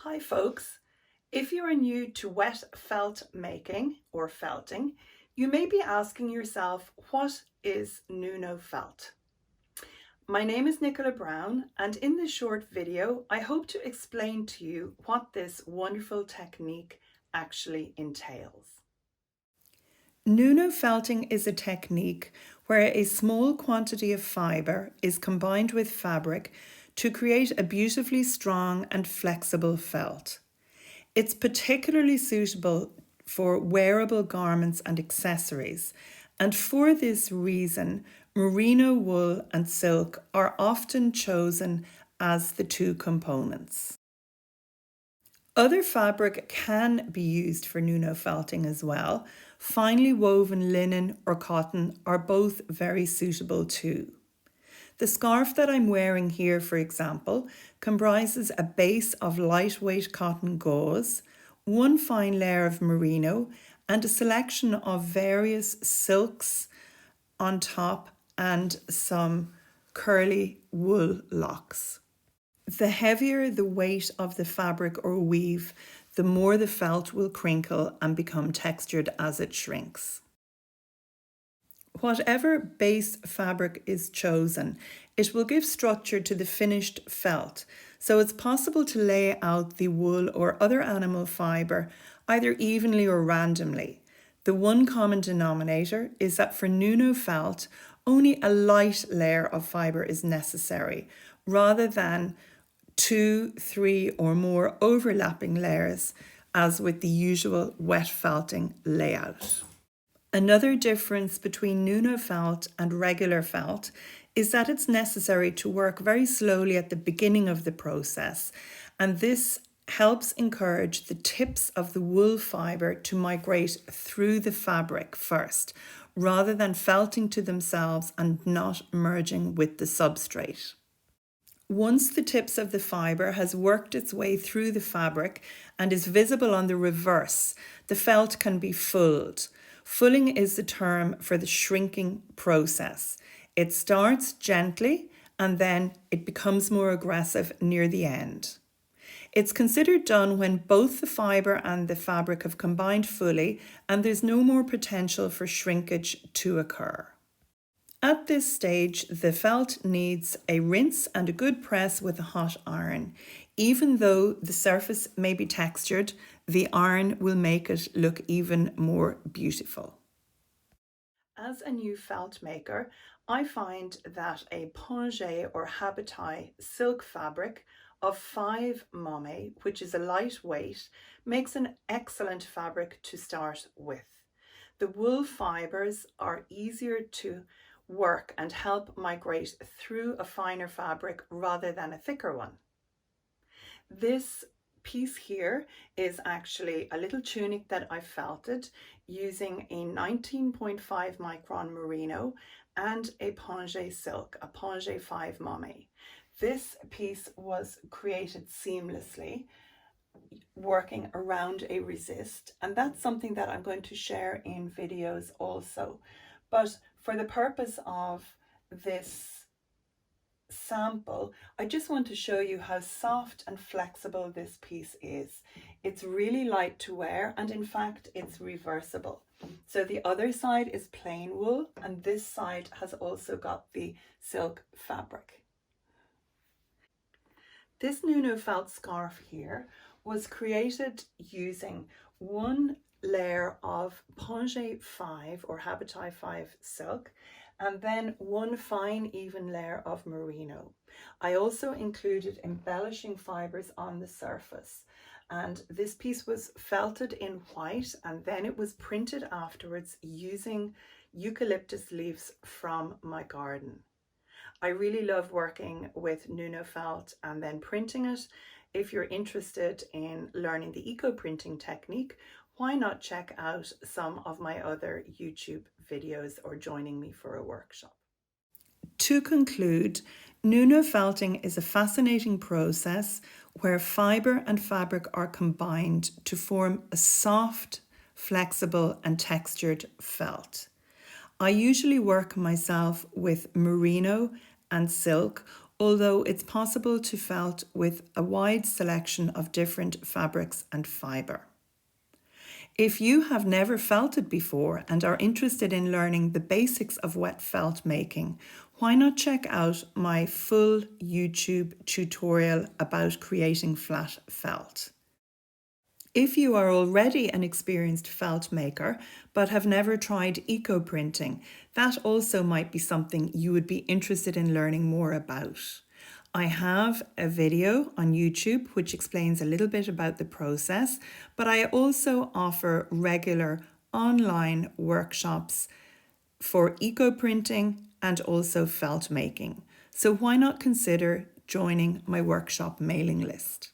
Hi folks, if you are new to wet felt making or felting, you may be asking yourself, what is Nuno felt? My name is Nicola Brown, and in this short video, I hope to explain to you what this wonderful technique actually entails. Nuno felting is a technique where a small quantity of fibre is combined with fabric to create a beautifully strong and flexible felt. It's particularly suitable for wearable garments and accessories, and for this reason, merino wool and silk are often chosen as the two components. Other fabric can be used for Nuno felting as well. Finely woven linen or cotton are both very suitable too. The scarf that I'm wearing here, for example, comprises a base of lightweight cotton gauze, one fine layer of merino, and a selection of various silks on top and some curly wool locks. The heavier the weight of the fabric or weave, the more the felt will crinkle and become textured as it shrinks. Whatever base fabric is chosen, it will give structure to the finished felt, so it's possible to lay out the wool or other animal fibre either evenly or randomly. The one common denominator is that for Nuno felt, only a light layer of fibre is necessary, rather than 2, 3 or more overlapping layers, as with the usual wet felting layout. Another difference between Nuno felt and regular felt is that it's necessary to work very slowly at the beginning of the process, and this helps encourage the tips of the wool fibre to migrate through the fabric first, rather than felting to themselves and not merging with the substrate. Once the tips of the fibre has worked its way through the fabric and is visible on the reverse, the felt can be fulled. Fulling is the term for the shrinking process. It starts gently and then it becomes more aggressive near the end. It's considered done when both the fibre and the fabric have combined fully and there's no more potential for shrinkage to occur. At this stage, the felt needs a rinse and a good press with a hot iron. Even though the surface may be textured, the iron will make it look even more beautiful. As a new felt maker, I find that a pongé or habitai silk fabric of 5 momme, which is a lightweight, makes an excellent fabric to start with. The wool fibres are easier to work and help migrate through a finer fabric rather than a thicker one. This piece here is actually a little tunic that I felted using a 19.5 micron merino and a pongé silk, a pongé 5 momme. This piece was created seamlessly, working around a resist, and that's something that I'm going to share in videos also. But for the purpose of this sample, I just want to show you how soft and flexible this piece is. It's really light to wear, and in fact it's reversible. So the other side is plain wool and this side has also got the silk fabric. This Nuno felt scarf here was created using one layer of pongé 5 or habitai 5 silk and then one fine even layer of merino. I also included embellishing fibres on the surface, and this piece was felted in white and then it was printed afterwards using eucalyptus leaves from my garden. I really love working with Nuno felt and then printing it. If you're interested in learning the eco printing technique, why not check out some of my other YouTube videos or joining me for a workshop. To conclude, Nuno felting is a fascinating process where fibre and fabric are combined to form a soft, flexible and textured felt. I usually work myself with merino and silk, although it's possible to felt with a wide selection of different fabrics and fibre. If you have never felted before and are interested in learning the basics of wet felt making, why not check out my full YouTube tutorial about creating flat felt? If you are already an experienced felt maker but have never tried eco printing, that also might be something you would be interested in learning more about. I have a video on YouTube which explains a little bit about the process, but I also offer regular online workshops for eco printing and also felt making. So why not consider joining my workshop mailing list?